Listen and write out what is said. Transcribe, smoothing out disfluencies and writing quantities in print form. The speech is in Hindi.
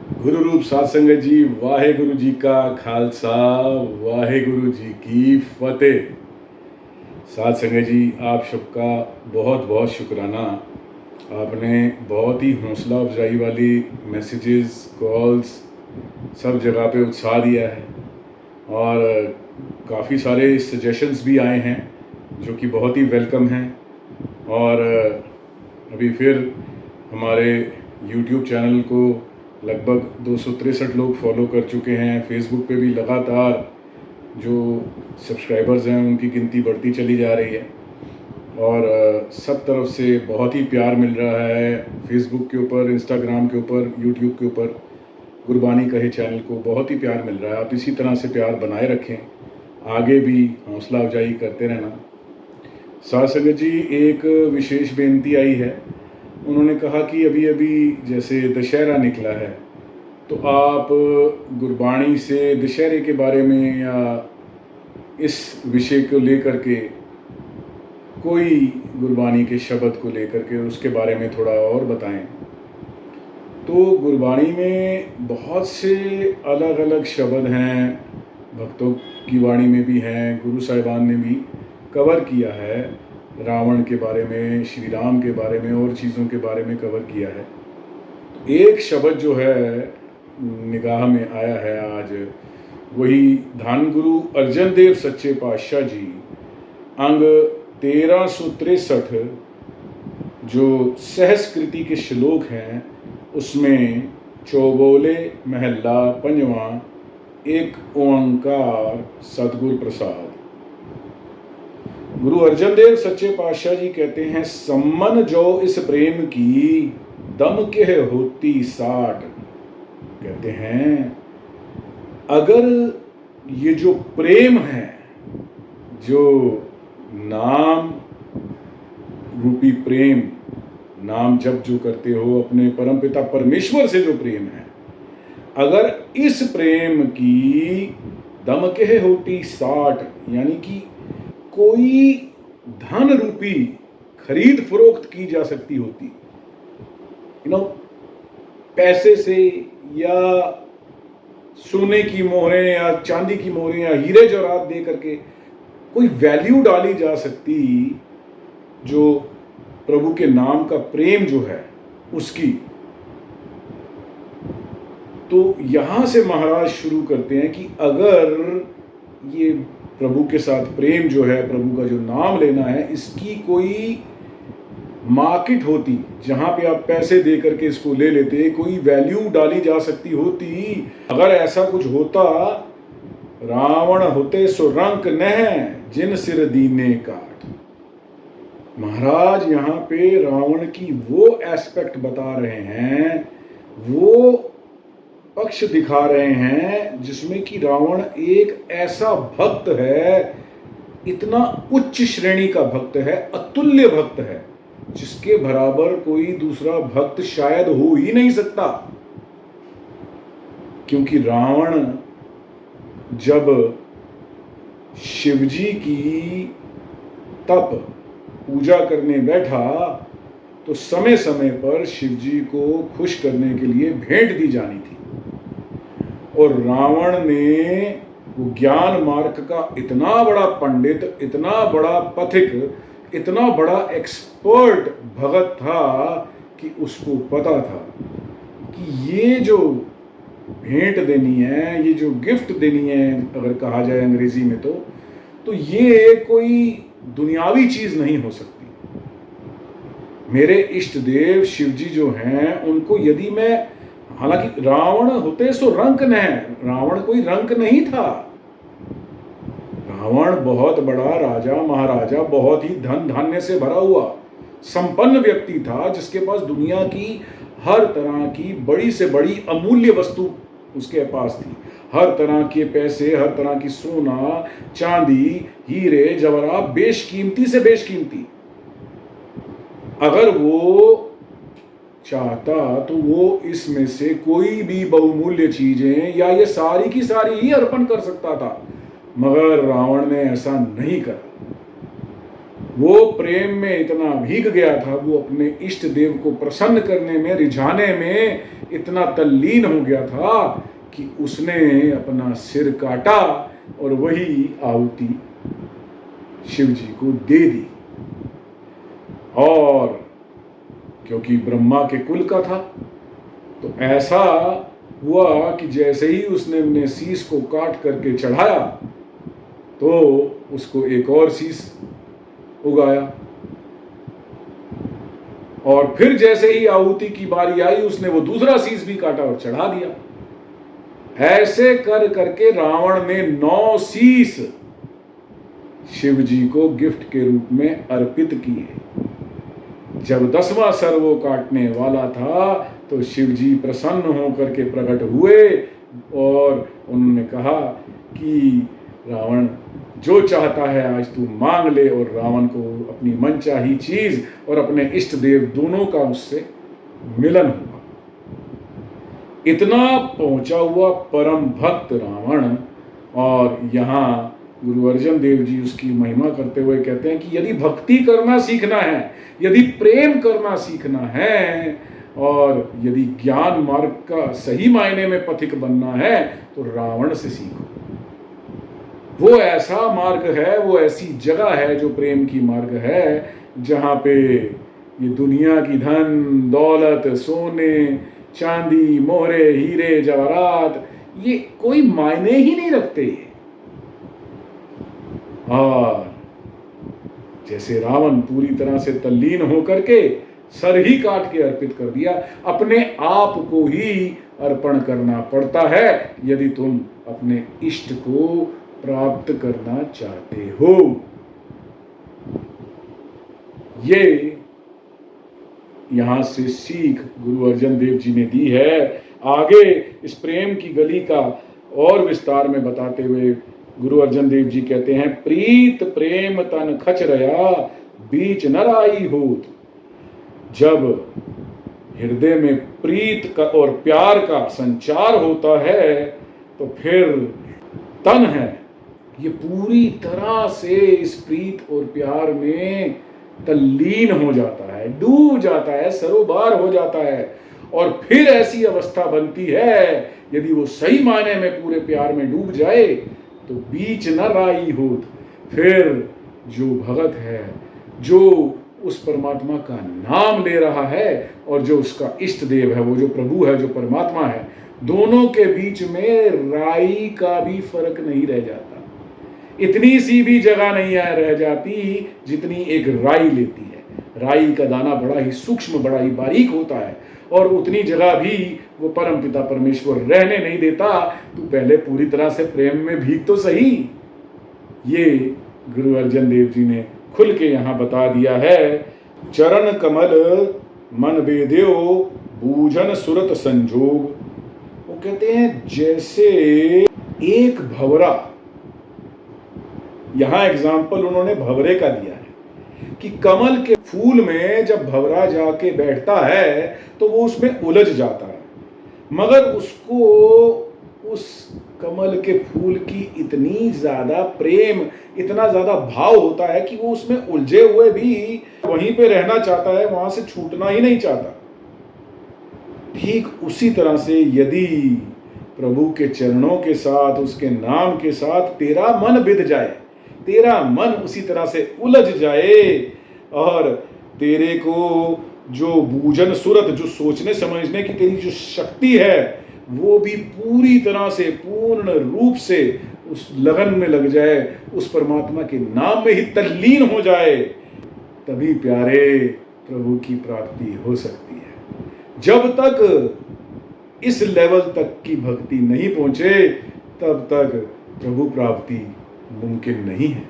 गुरु रूप साध संगत जी, वाहेगुरु जी का खालसा, वाहेगुरु जी की फतेह। साध संगत जी, आप सबका बहुत बहुत शुक्राना। आपने बहुत ही हौसला अफजाई वाली मैसेजेस, कॉल्स, सब जगह पे उत्साह दिया है और काफ़ी सारे सजेशंस भी आए हैं जो कि बहुत ही वेलकम हैं। और अभी फिर हमारे YouTube चैनल को लगभग 263 लोग फॉलो कर चुके हैं। फेसबुक पे भी लगातार जो सब्सक्राइबर्स हैं उनकी गिनती बढ़ती चली जा रही है और सब तरफ से बहुत ही प्यार मिल रहा है। फेसबुक के ऊपर, इंस्टाग्राम के ऊपर, यूट्यूब के ऊपर गुरबानी कहे चैनल को बहुत ही प्यार मिल रहा है। आप इसी तरह से प्यार बनाए रखें, आगे भी हौसला अफजाई करते रहना। साध संगत जी, एक विशेष बेनती आई है। उन्होंने कहा कि अभी अभी जैसे दशहरा निकला है तो आप गुरबाणी से दशहरे के बारे में या इस विषय को लेकर के कोई गुरबाणी के शब्द को लेकर के उसके बारे में थोड़ा और बताएं। तो गुरबाणी में बहुत से अलग अलग शब्द हैं, भक्तों की वाणी में भी हैं, गुरु साहिबान ने भी कवर किया है। रावण के बारे में, श्री राम के बारे में और चीज़ों के बारे में कवर किया है। एक शब्द जो है निगाह में आया है आज, वही धन गुरु अर्जन देव सच्चे पातशाह जी, अंग 1363 जो सहस्कृति के श्लोक हैं उसमें चौबोले महला पंजवा, एक ओंकार सतगुर प्रसाद। गुरु अर्जन देव सच्चे पातशाह जी कहते हैं, सम्मन जो इस प्रेम की दम के होती साठ। कहते हैं अगर ये जो प्रेम है, जो नाम रूपी प्रेम, नाम जप जो करते हो अपने परमपिता परमेश्वर से जो प्रेम है, अगर इस प्रेम की दम के होती साठ, यानी कि कोई धन रूपी खरीद फरोख्त की जा सकती होती, पैसे से या सोने की मोहरें या चांदी की मोहरें या हीरे जवाहरात दे करके कोई वैल्यू डाली जा सकती, जो प्रभु के नाम का प्रेम जो है उसकी। तो यहां से महाराज शुरू करते हैं कि अगर ये प्रभु के साथ प्रेम जो है, प्रभु का जो नाम लेना है, इसकी कोई मार्केट होती जहां पे आप पैसे दे करके इसको ले लेते, कोई वैल्यू डाली जा सकती होती, अगर ऐसा कुछ होता, रावण होते सो रंक नह जिन सिर दीने काट। महाराज यहाँ पे रावण की वो एस्पेक्ट बता रहे हैं, वो पक्ष दिखा रहे हैं जिसमें कि रावण एक ऐसा भक्त है, इतना उच्च श्रेणी का भक्त है, अतुल्य भक्त है, जिसके बराबर कोई दूसरा भक्त शायद हो ही नहीं सकता। क्योंकि रावण जब शिवजी की तप पूजा करने बैठा तो समय समय पर शिवजी को खुश करने के लिए भेंट दी जानी थी, और रावण ने वो ज्ञान मार्ग का इतना बड़ा पंडित, इतना बड़ा पथिक, इतना बड़ा एक्सपर्ट भगत था कि उसको पता था कि ये जो भेंट देनी है, ये जो गिफ्ट देनी है, अगर कहा जाए अंग्रेजी में तो ये कोई दुनियावी चीज नहीं हो सकती। मेरे इष्ट देव शिवजी जो हैं, उनको यदि मैं, हालांकि रावण होते सो रंक न, रावण कोई रंक नहीं था, रावण बहुत बड़ा राजा महाराजा, बहुत ही धन धान्य से भरा हुआ संपन्न व्यक्ति था, जिसके पास दुनिया की हर तरह की बड़ी से बड़ी अमूल्य वस्तु उसके पास थी। हर तरह के पैसे, हर तरह की सोना चांदी, हीरे जवाहरात, बेशकीमती से बेशकीमती। अगर वो चाहता तो वो इसमें से कोई भी बहुमूल्य चीजें या ये सारी की सारी ही अर्पण कर सकता था, मगर रावण ने ऐसा नहीं करा। वो प्रेम में इतना भीग गया था, वो अपने इष्ट देव को प्रसन्न करने में, रिझाने में इतना तल्लीन हो गया था कि उसने अपना सिर काटा और वही आहुति शिव जी को दे दी। और क्योंकि ब्रह्मा के कुल का था तो ऐसा हुआ कि जैसे ही उसने अपने शीश को काट करके चढ़ाया तो उसको एक और शीश उगाया, और फिर जैसे ही आहुति की बारी आई उसने वो दूसरा शीश भी काटा और चढ़ा दिया। ऐसे कर करके रावण ने 9 शीश शिव जी को गिफ्ट के रूप में अर्पित किए। जब 10वां सर वो काटने वाला था तो शिव जी प्रसन्न होकर के प्रकट हुए और उन्होंने कहा कि रावण, जो चाहता है आज तू मांग ले। और रावण को अपनी मनचाही चीज और अपने इष्ट देव दोनों का उससे मिलन हुआ। इतना पहुंचा हुआ परम भक्त रावण। और यहाँ गुरु अर्जन देव जी उसकी महिमा करते हुए कहते हैं कि यदि भक्ति करना सीखना है, यदि प्रेम करना सीखना है, और यदि ज्ञान मार्ग का सही मायने में पथिक बनना है तो रावण से सीखो। वो ऐसा मार्ग है, वो ऐसी जगह है जो प्रेम की मार्ग है, जहाँ पे ये दुनिया की धन दौलत सोने चांदी मोहरे हीरे जवाहरात ये कोई मायने ही नहीं रखते। और जैसे रावण पूरी तरह से तल्लीन होकर के सर ही काट के अर्पित कर दिया, अपने आप को ही अर्पण करना पड़ता है यदि तुम अपने इष्ट को प्राप्त करना चाहते हो। ये यहां से सीख गुरु अर्जन देव जी ने दी है। आगे इस प्रेम की गली का और विस्तार में बताते हुए गुरु अर्जन देव जी कहते हैं, प्रीत प्रेम तन खच रया बीच न राई होत। जब हृदय में प्रीत का और प्यार का संचार होता है तो फिर तन है ये पूरी तरह से इस प्रीत और प्यार में तल्लीन हो जाता है, डूब जाता है, सरोबार हो जाता है। और फिर ऐसी अवस्था बनती है यदि वो सही मायने में पूरे प्यार में डूब जाए तो बीच न राई होत। फिर जो भगत है, जो उस परमात्मा का नाम ले रहा है और जो उसका इष्ट देव है, वो जो प्रभु है, जो परमात्मा है, दोनों के बीच में राई का भी फर्क नहीं रह जाता। इतनी सी भी जगह नहीं रह जाती जितनी एक राई लेती है। राई का दाना बड़ा ही सूक्ष्म, बड़ा ही बारीक होता है, और उतनी जगह भी वो परम पिता परमेश्वर रहने नहीं देता। तू पहले पूरी तरह से प्रेम में भीग तो सही। ये गुरु अर्जन देव जी ने खुल के यहाँ बता दिया है। चरण कमल मन बेदेओ बूझन सुरत संजोग। वो कहते हैं जैसे एक भंवरा, यहां एग्जाम्पल उन्होंने भंवरे का दिया है कि कमल के फूल में जब भंवरा जाके बैठता है तो वो उसमें उलझ जाता है, मगर उसको उस कमल के फूल की इतनी ज्यादा प्रेम, इतना ज्यादा भाव होता है कि वो उसमें उलझे हुए भी वहीं पे रहना चाहता है, वहां से छूटना ही नहीं चाहता। ठीक उसी तरह से यदि प्रभु के चरणों के साथ, उसके नाम के साथ तेरा मन बिध जाए, तेरा मन उसी तरह से उलझ जाए, और तेरे को जो बूझन सुरत, जो सोचने समझने की तेरी जो शक्ति है, वो भी पूरी तरह से पूर्ण रूप से उस लगन में लग जाए, उस परमात्मा के नाम में ही तल्लीन हो जाए, तभी प्यारे प्रभु की प्राप्ति हो सकती है। जब तक इस लेवल तक की भक्ति नहीं पहुंचे तब तक प्रभु प्राप्ति मुमकिन नहीं है।